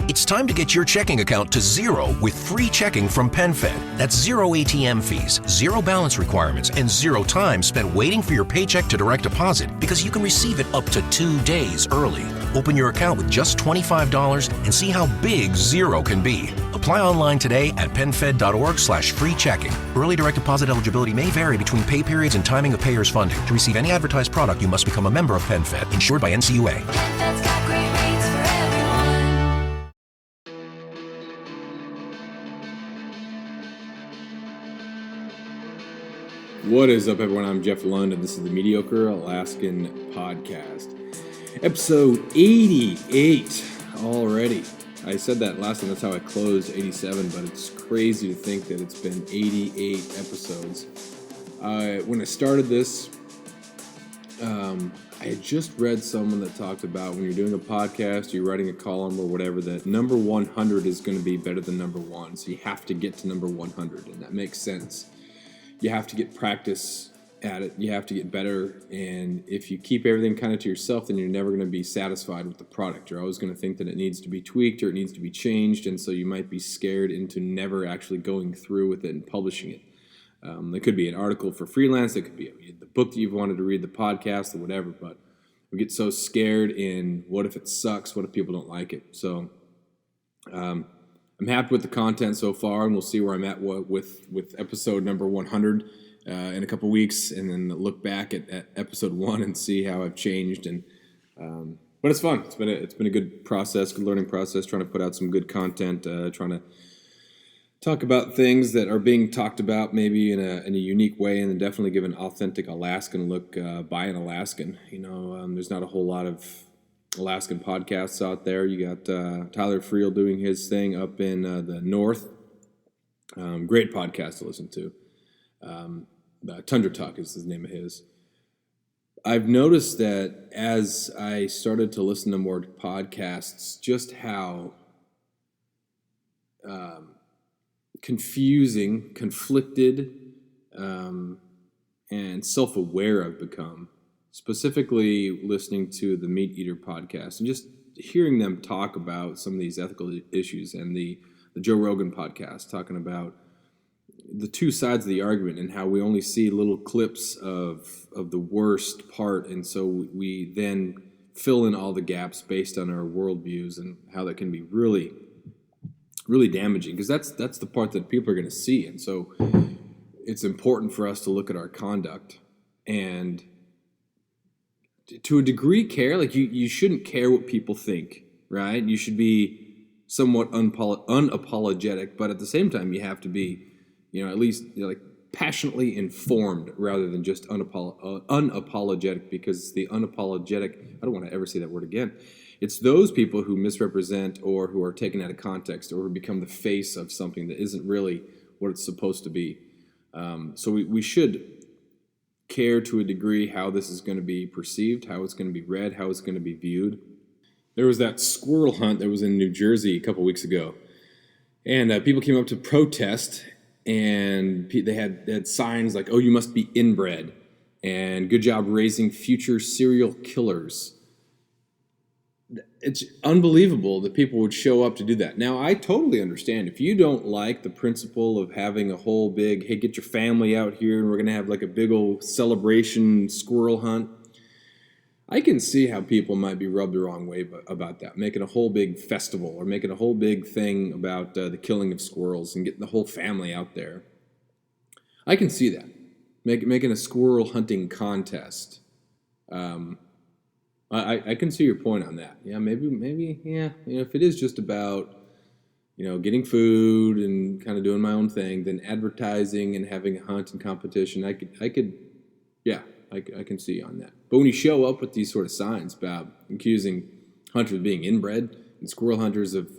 It's time to get your checking account to zero with free checking from PenFed. That's zero ATM fees, zero balance requirements, and zero time spent waiting for your paycheck to direct deposit because you can receive it up to 2 days early. Open your account with just $25 and see how big zero can be. Apply online today at PenFed.org/free checking. Early direct deposit eligibility may vary between pay periods and timing of payers' funding. To receive any advertised product, you must become a member of PenFed, insured by NCUA. PenFed's got great rates for everyone. What is up, everyone? I'm Jeff Lund, and this is the Mediocre Alaskan Podcast. Episode 88 already. I said that last time, that's how I closed 87, but it's crazy to think that it's been 88 episodes. When I started this, I had just read someone that talked about when you're doing a podcast, you're writing a column or whatever, that number 100 is going to be better than number 1. So you have to get to number 100, and that makes sense. You have to get practice at it. You have to get better. And if you keep everything kind of to yourself, then you're never going to be satisfied with the product. You're always going to think that it needs to be tweaked or it needs to be changed. And so you might be scared into never actually going through with it and publishing it. It could be an article for freelance. It could be the book that you've wanted to read, the podcast, or whatever. But we get so scared in what if it sucks? What if people don't like it? So I'm happy with the content so far, and we'll see where I'm at with episode number 100 in a couple weeks, and then look back at episode 1 and see how I've changed. And but it's fun. It's been a good process, good learning process, trying to put out some good content, trying to talk about things that are being talked about maybe in a unique way, and then definitely give an authentic Alaskan look by an Alaskan. There's not a whole lot of Alaskan podcasts out there. You got Tyler Friel doing his thing up in the north. Great podcast to listen to. Tundra Talk is the name of his. I've noticed that as I started to listen to more podcasts, just how confusing, conflicted, and self-aware I've become. Specifically listening to the Meat Eater podcast and just hearing them talk about some of these ethical issues, and the Joe Rogan podcast talking about the two sides of the argument and how we only see little clips of the worst part, and so we then fill in all the gaps based on our worldviews, and how that can be really, really damaging, because that's the part that people are going to see. And so it's important for us to look at our conduct and to a degree care. Like you shouldn't care what people think, right? You should be somewhat unapologetic, but at the same time you have to be, at least like passionately informed rather than just unapologetic, because the unapologetic, I don't want to ever say that word again. It's those people who misrepresent or who are taken out of context or who become the face of something that isn't really what it's supposed to be. So we should care to a degree how this is going to be perceived, how it's going to be read, how it's going to be viewed. There was that squirrel hunt that was in New Jersey a couple weeks ago, and people came up to protest, and they had signs like, "Oh, you must be inbred," and "Good job raising future serial killers." It's unbelievable that people would show up to do that. Now, I totally understand if you don't like the principle of having a whole big, hey, get your family out here and we're going to have like a big old celebration squirrel hunt. I can see how people might be rubbed the wrong way about that, making a whole big festival or making a whole big thing about the killing of squirrels and getting the whole family out there. I can see that, making a squirrel hunting contest. I can see your point on that. Yeah, maybe, yeah. If it is just about, getting food and kind of doing my own thing, then advertising and having a hunt and competition, I can see on that. But when you show up with these sort of signs about accusing hunters of being inbred and squirrel hunters of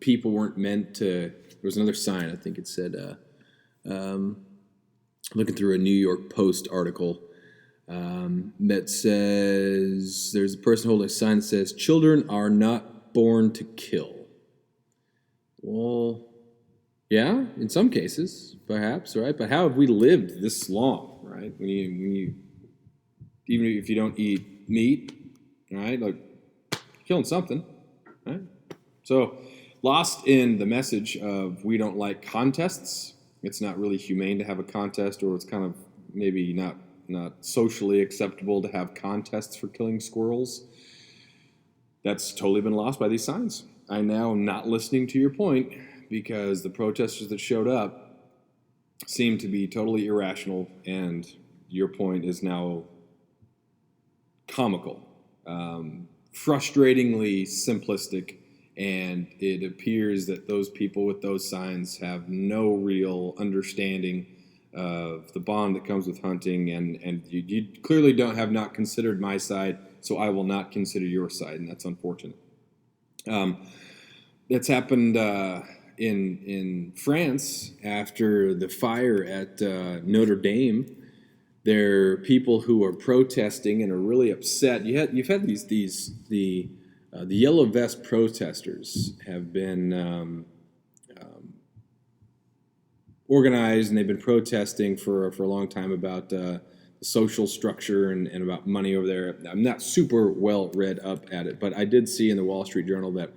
people weren't meant to. There was another sign, I think it said, looking through a New York Post article. That says, there's a person holding a sign that says, "Children are not born to kill." Well, yeah, in some cases, perhaps, right? But how have we lived this long, right? When you even if you don't eat meat, right? Like killing something, right? So, lost in the message of we don't like contests. It's not really humane to have a contest, or it's kind of maybe not socially acceptable to have contests for killing squirrels. That's totally been lost by these signs. I now am not listening to your point because the protesters that showed up seem to be totally irrational, and your point is now comical, frustratingly simplistic, and it appears that those people with those signs have no real understanding of the bond that comes with hunting, and you clearly have not considered my side, so I will not consider your side, and that's unfortunate. That's happened in France after the fire at Notre Dame. There are people who are protesting and are really upset. You've had the yellow vest protesters have been organized, and they've been protesting for a long time about the social structure and about money over there. I'm not super well read up at it, but I did see in the Wall Street Journal that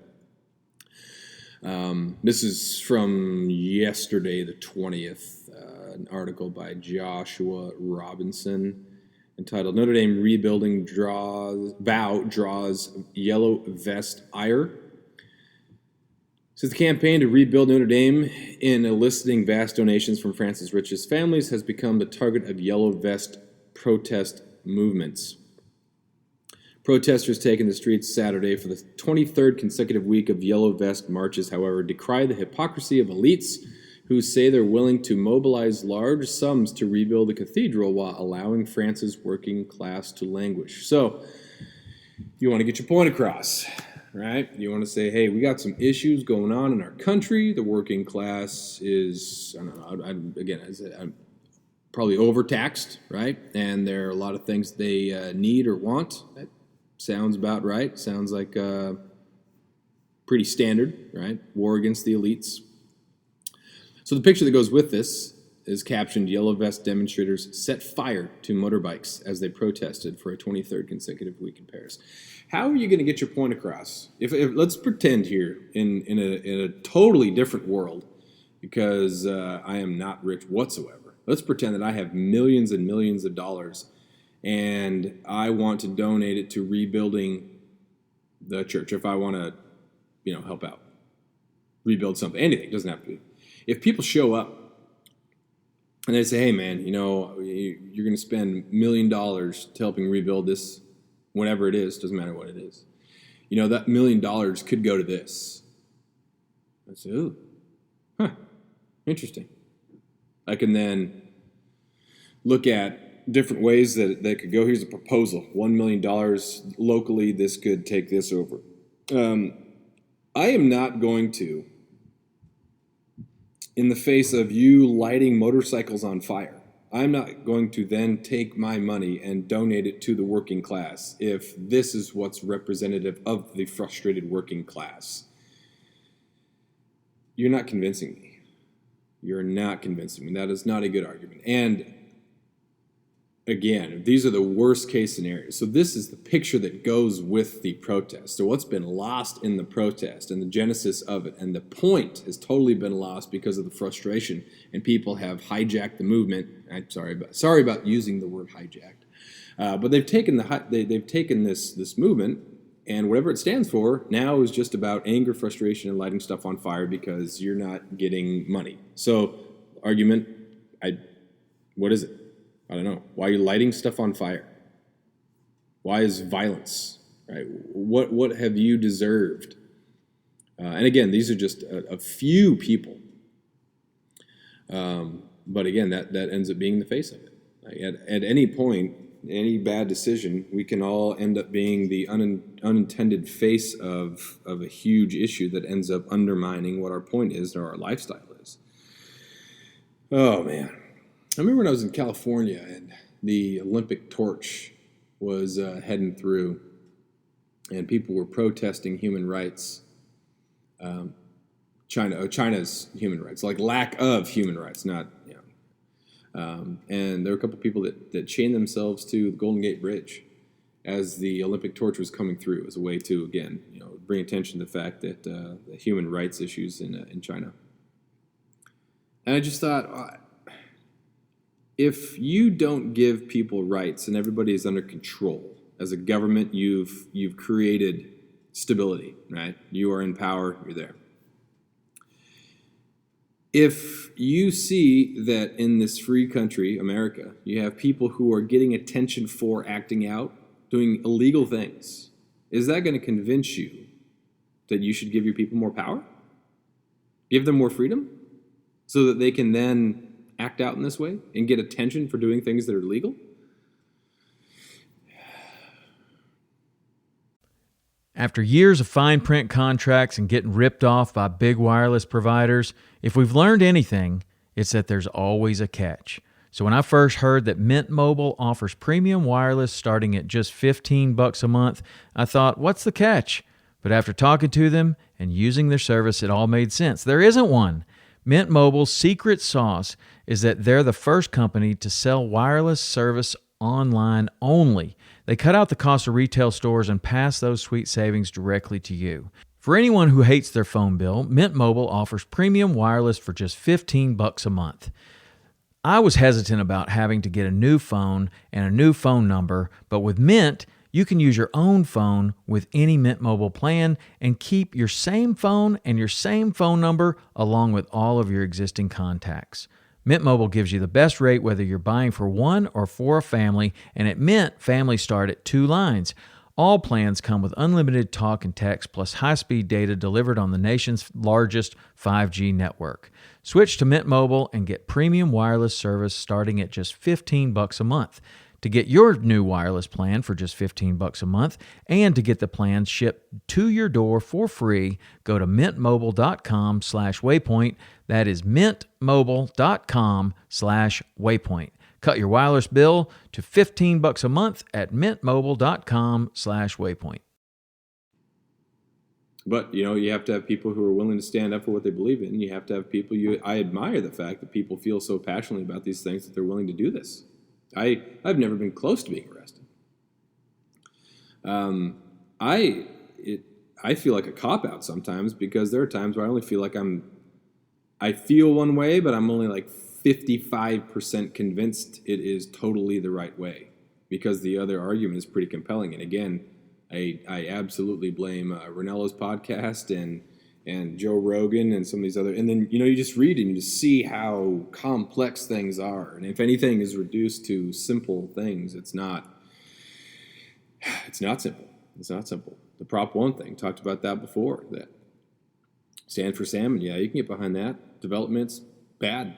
this is from yesterday, the 20th, an article by Joshua Robinson entitled "Notre Dame Rebuilding Draws Yellow Vest Ire." Says the campaign to rebuild Notre Dame in eliciting vast donations from France's richest families has become the target of yellow vest protest movements. Protesters taking the streets Saturday for the 23rd consecutive week of yellow vest marches, however, decry the hypocrisy of elites who say they're willing to mobilize large sums to rebuild the cathedral while allowing France's working class to languish. So, you want to get your point across, right? You want to say, hey, we got some issues going on in our country. The working class is, I don't know, I'm probably overtaxed, right? And there are a lot of things they need or want. That sounds about right. Sounds like pretty standard, right? War against the elites. So the picture that goes with this is captioned, "Yellow Vest demonstrators set fire to motorbikes as they protested for a 23rd consecutive week in Paris." How are you going to get your point across? If let's pretend here in a totally different world, because I am not rich whatsoever. Let's pretend that I have millions and millions of dollars, and I want to donate it to rebuilding the church. If I want to, help out, rebuild something, anything, doesn't have to be. If people show up and they say, hey, man, you're going to spend $1 million to helping rebuild this, whatever it is, doesn't matter what it is. That $1 million could go to this. I say, ooh, interesting. I can then look at different ways that could go. Here's a proposal. $1 million locally, this could take this over. I am not going to, in the face of you lighting motorcycles on fire, I'm not going to then take my money and donate it to the working class if this is what's representative of the frustrated working class. You're not convincing me. You're not convincing me. That is not a good argument. And again, these are the worst case scenarios. So this is the picture that goes with the protest. So what's been lost in the protest and the genesis of it, and the point has totally been lost because of the frustration, and people have hijacked the movement. I'm sorry about using the word hijacked, but they've taken this movement, and whatever it stands for now is just about anger, frustration, and lighting stuff on fire because you're not getting money. So argument, what is it? I don't know. Why are you lighting stuff on fire? Why is violence? Right? What have you deserved? And again, these are just a few people. But again, that ends up being the face of it. Like at any point, any bad decision, we can all end up being the unintended face of a huge issue that ends up undermining what our point is or our lifestyle is. Oh, man. I remember when I was in California and the Olympic torch was heading through, and people were protesting human rights, China's human rights, like lack of human rights, not, and there were a couple people that chained themselves to the Golden Gate Bridge, as the Olympic torch was coming through as a way to, again, bring attention to the fact that the human rights issues in China. And I just thought, if you don't give people rights and everybody is under control, as a government, you've created stability, right? You are in power, you're there. If you see that in this free country, America, you have people who are getting attention for acting out, doing illegal things, is that going to convince you that you should give your people more power? Give them more freedom so that they can then act out in this way and get attention for doing things that are legal? After years of fine print contracts and getting ripped off by big wireless providers, if we've learned anything, it's that there's always a catch. So when I first heard that Mint Mobile offers premium wireless starting at just $15 a month, I thought, what's the catch? But after talking to them and using their service, it all made sense. There isn't one. Mint Mobile's secret sauce is that they're the first company to sell wireless service online only. They cut out the cost of retail stores and pass those sweet savings directly to you. For anyone who hates their phone bill, Mint Mobile offers premium wireless for just $15 a month. I was hesitant about having to get a new phone and a new phone number, but with Mint, you can use your own phone with any Mint Mobile plan and keep your same phone and your same phone number along with all of your existing contacts. Mint Mobile gives you the best rate whether you're buying for one or for a family, and at Mint, families start at 2 lines. All plans come with unlimited talk and text plus high-speed data delivered on the nation's largest 5G network. Switch to Mint Mobile and get premium wireless service starting at just $15 a month. To get your new wireless plan for just $15 a month and to get the plan shipped to your door for free, go to mintmobile.com/waypoint. That is mintmobile.com/waypoint. Cut your wireless bill to $15 a month at mintmobile.com/waypoint. But, you have to have people who are willing to stand up for what they believe in. You have to have people, I admire the fact that people feel so passionately about these things that they're willing to do this. I've never been close to being arrested. I feel like a cop-out sometimes because there are times where I only feel like I feel one way, but I'm only like 55% convinced it is totally the right way because the other argument is pretty compelling. And again, I absolutely blame Ranello's podcast and Joe Rogan and some of these other, and then, you just read and you just see how complex things are. And if anything is reduced to simple things, it's not simple. It's not simple. The Prop 1 thing, talked about that before, that stand for salmon. Yeah, you can get behind that. Development's bad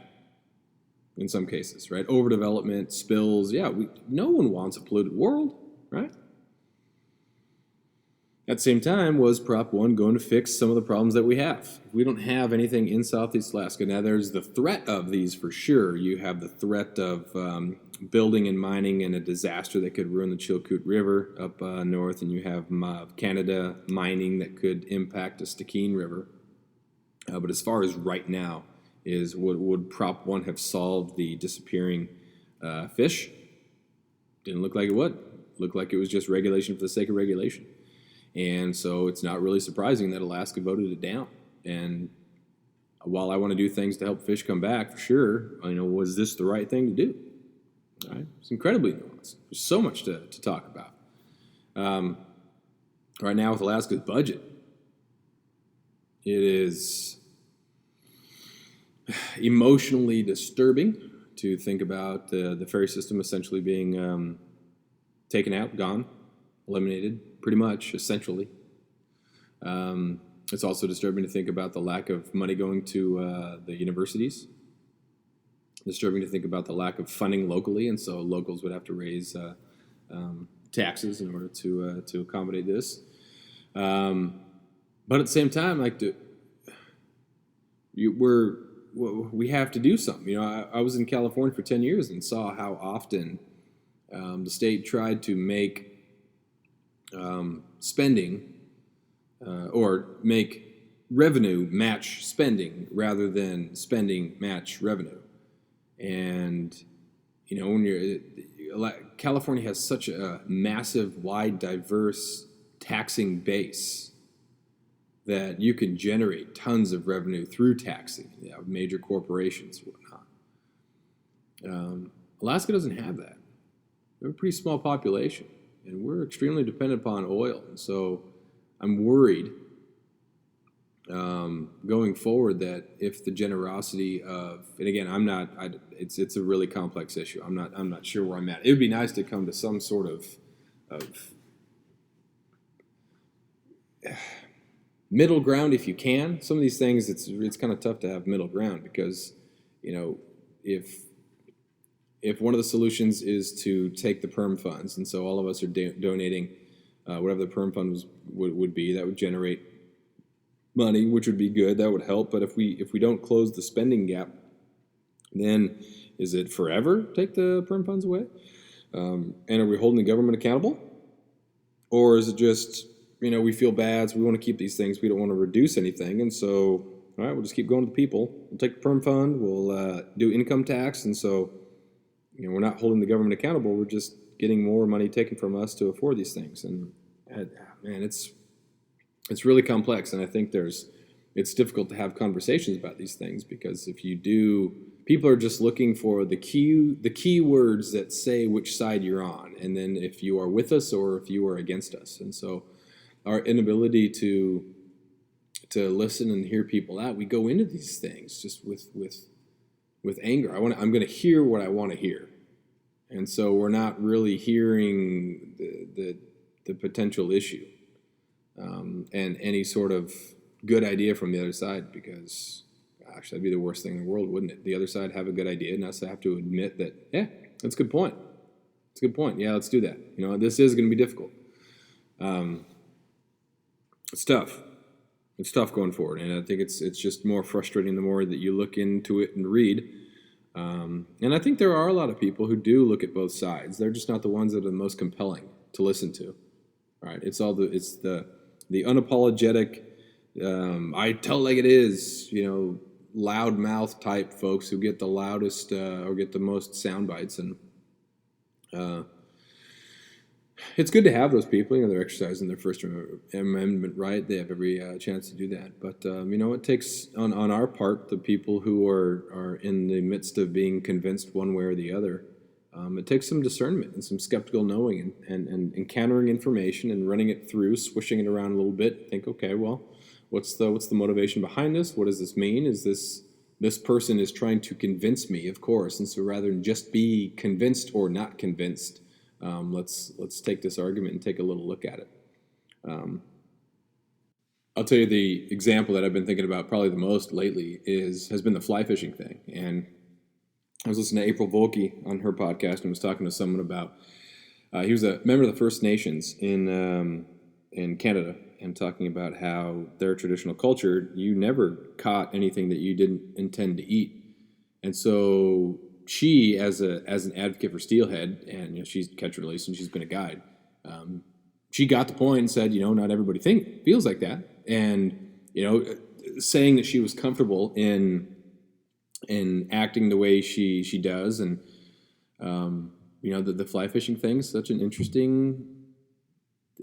in some cases, right? Overdevelopment, spills. Yeah, no one wants a polluted world, right? At the same time, was Prop 1 going to fix some of the problems that we have? We don't have anything in Southeast Alaska. Now, there's the threat of these for sure. You have the threat of building and mining and a disaster that could ruin the Chilkoot River up north, and you have Canada mining that could impact the Stikine River. But as far as right now, would Prop 1 have solved the disappearing fish? Didn't look like it would. Looked like it was just regulation for the sake of regulation. And so it's not really surprising that Alaska voted it down. And while I want to do things to help fish come back, for sure, was this the right thing to do? All right? It's incredibly nuanced. There's so much to talk about. Right now with Alaska's budget, it is emotionally disturbing to think about the ferry system essentially being taken out, gone, eliminated, pretty much, essentially. It's also disturbing to think about the lack of money going to the universities. Disturbing to think about the lack of funding locally, and so locals would have to raise taxes in order to accommodate this. But at the same time, we have to do something. I was in California for 10 years and saw how often the state tried to make spending or make revenue match spending rather than spending match revenue. And when California has such a massive, wide, diverse taxing base that you can generate tons of revenue through taxing, major corporations and whatnot. Alaska doesn't have that. We have a pretty small population, and we're extremely dependent upon oil. And so I'm worried going forward that if the generosity of, and again, it's a really complex issue. I'm not sure where I'm at. It would be nice to come to some sort of middle ground if you can. Some of these things, it's kind of tough to have middle ground because, if one of the solutions is to take the perm funds, and so all of us are donating whatever the perm fund would be, that would generate money, which would be good. That would help. But if we don't close the spending gap, then is it forever take the perm funds away? And are we holding the government accountable? Or is it just, we feel bad, so we want to keep these things. We don't want to reduce anything. And so, all right, we'll just keep going to the people. We'll take the perm fund. We'll do income tax. And so, we're not holding the government accountable. We're just getting more money taken from us to afford these things. And man, it's really complex, and I think it's difficult to have conversations about these things because if you do, people are just looking for the key words that say which side you're on, and then if you are with us or if you are against us. And so our inability to listen and hear people out, we go into these things just with anger. I'm going to hear what I want to hear, and so we're not really hearing the potential issue. And any sort of good idea from the other side, because, gosh, that'd be the worst thing in the world, wouldn't it? The other side have a good idea, and us have to admit that, yeah, that's a good point. It's a good point. Yeah, let's do that. This is going to be difficult. It's tough. It's tough going forward, and I think it's just more frustrating the more that you look into it and read. And I think there are a lot of people who do look at both sides. They're just not the ones that are the most compelling to listen to. Right? It's the unapologetic, I tell like it is, loud mouth type folks who get the loudest or get the most sound bites. And it's good to have those people. They're exercising their First Amendment right. They have every chance to do that. But it takes on our part, the people who are in the midst of being convinced one way or the other. It takes some discernment and some skeptical knowing and encountering information and running it through, swishing it around a little bit. Think, okay, well, what's the motivation behind this? What does this mean? Is this person is trying to convince me, of course, and so rather than just be convinced or not convinced, let's take this argument and take a little look at it. I'll tell you the example that I've been thinking about probably the most lately has been the fly fishing thing. And I was listening to April Volke on her podcast and was talking to someone about, he was a member of the First Nations in Canada, and talking about how their traditional culture, you never caught anything that you didn't intend to eat. And so she, as an advocate for steelhead, and she's catch and release and she's been a guide, she got the point and said, not everybody feels like that. And, saying that she was comfortable in acting the way she does, and the fly fishing thing's such an interesting.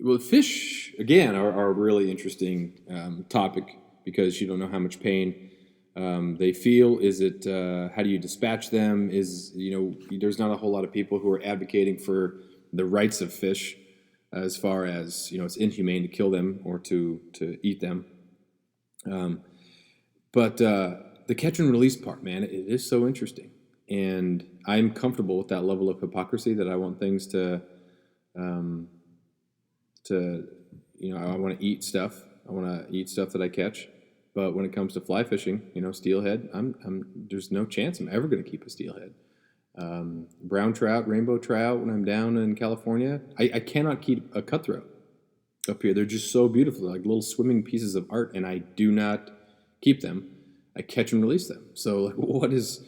Well, fish again are a really interesting topic because you don't know how much pain they feel. Is it how do you dispatch them? There's not a whole lot of people who are advocating for the rights of fish, as far as it's inhumane to kill them or to eat them. But the catch and release part, man, it is so interesting. And I'm comfortable with that level of hypocrisy that I want things to I want to eat stuff. I want to eat stuff that I catch. But when it comes to fly fishing, steelhead, there's no chance I'm ever going to keep a steelhead. Brown trout, rainbow trout, when I'm down in California, I cannot keep a cutthroat up here. They're just so beautiful. They're like little swimming pieces of art, and I do not keep them. I catch and release them. So what is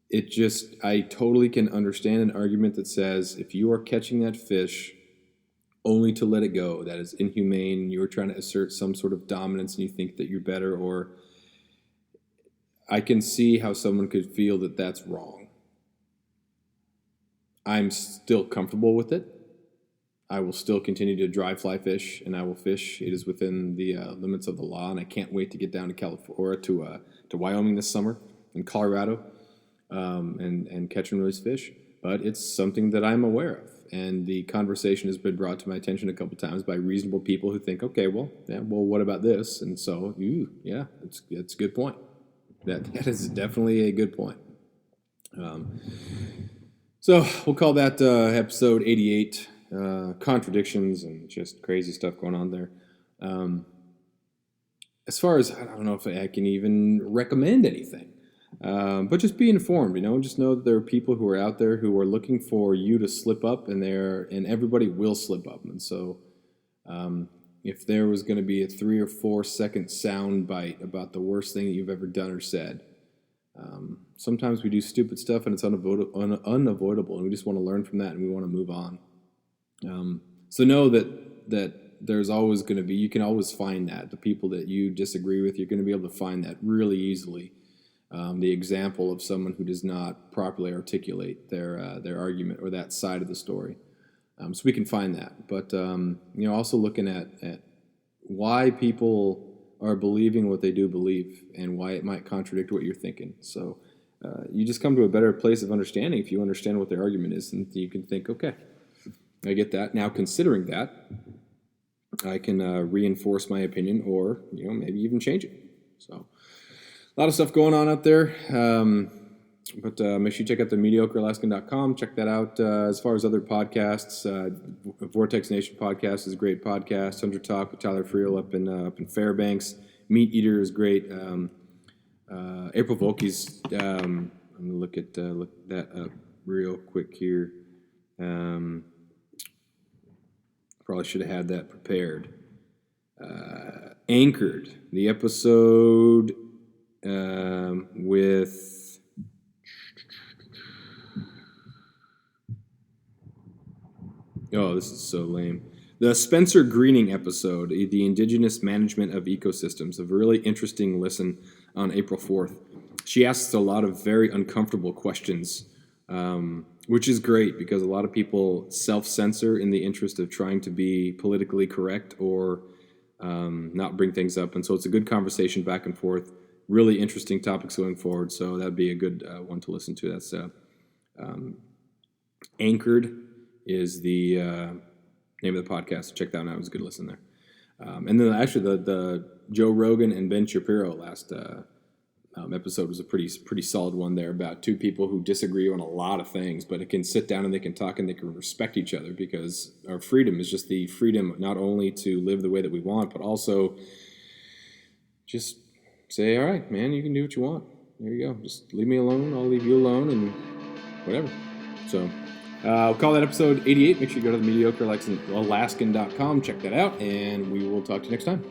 it? Just, I totally can understand an argument that says if you are catching that fish only to let it go, that is inhumane. You're trying to assert some sort of dominance and you think that you're better, or I can see how someone could feel that that's wrong. I'm still comfortable with it. I will still continue to dry fly fish, and I will fish. It is within the limits of the law, and I can't wait to get down to California, to Wyoming this summer, and Colorado, and catch and release fish. But it's something that I'm aware of, and the conversation has been brought to my attention a couple times by reasonable people who think, okay, well, what about this? And so, it's a good point. That is definitely a good point. So we'll call that episode 88. Contradictions and just crazy stuff going on there. As far as, I don't know if I can even recommend anything, but just be informed, just know that there are people who are out there who are looking for you to slip up, and everybody will slip up. And so if there was going to be a 3 or 4 second sound bite about the worst thing that you've ever done or said, sometimes we do stupid stuff and it's unavoidable, and we just want to learn from that and we want to move on. So know that there's always going to be, you can always find that. The people that you disagree with, you're going to be able to find that really easily. The example of someone who does not properly articulate their argument or that side of the story. So we can find that. But, also looking at why people are believing what they do believe and why it might contradict what you're thinking. So you just come to a better place of understanding if you understand what their argument is, and you can think, okay, I get that. Now, considering that, I can reinforce my opinion, or maybe even change it. So, a lot of stuff going on out there. But make sure you check out the mediocrealaskan.com. Check that out. As far as other podcasts, Vortex Nation podcast is a great podcast. Hunter Talk with Tyler Friel up in Fairbanks. Meat Eater is great. April Volke's. I'm gonna look that up real quick here. Probably should have had that prepared. Anchored, the episode with... Oh, this is so lame. The Spencer Greening episode, the Indigenous Management of Ecosystems, a really interesting listen on April 4th. She asks a lot of very uncomfortable questions, which is great because a lot of people self-censor in the interest of trying to be politically correct or not bring things up. And so it's a good conversation back and forth, really interesting topics going forward. So that'd be a good one to listen to. That's Anchored is the name of the podcast. Check that out. It was a good listen there. And then actually the Joe Rogan and Ben Shapiro last episode was a pretty solid one there about two people who disagree on a lot of things, but it can sit down and they can talk and they can respect each other, because our freedom is just the freedom not only to live the way that we want, but also just say, all right, man, you can do what you want. There you go. Just leave me alone. I'll leave you alone, and whatever. So we'll call that episode 88. Make sure you go to the mediocrealaskan.com, check that out, and we will talk to you next time.